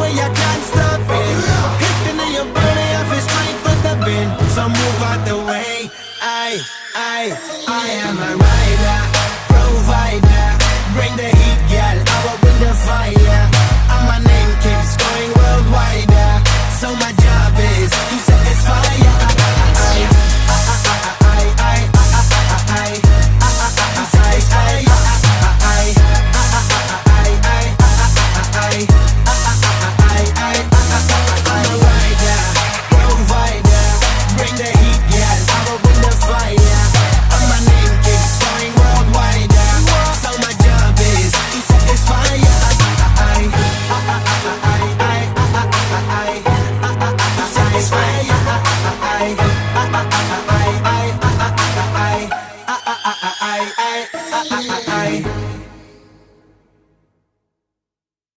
way, I can't stop it. Hitting in your body, I feel strength with the bend. So move out the way. I am a rider, provider. Bring the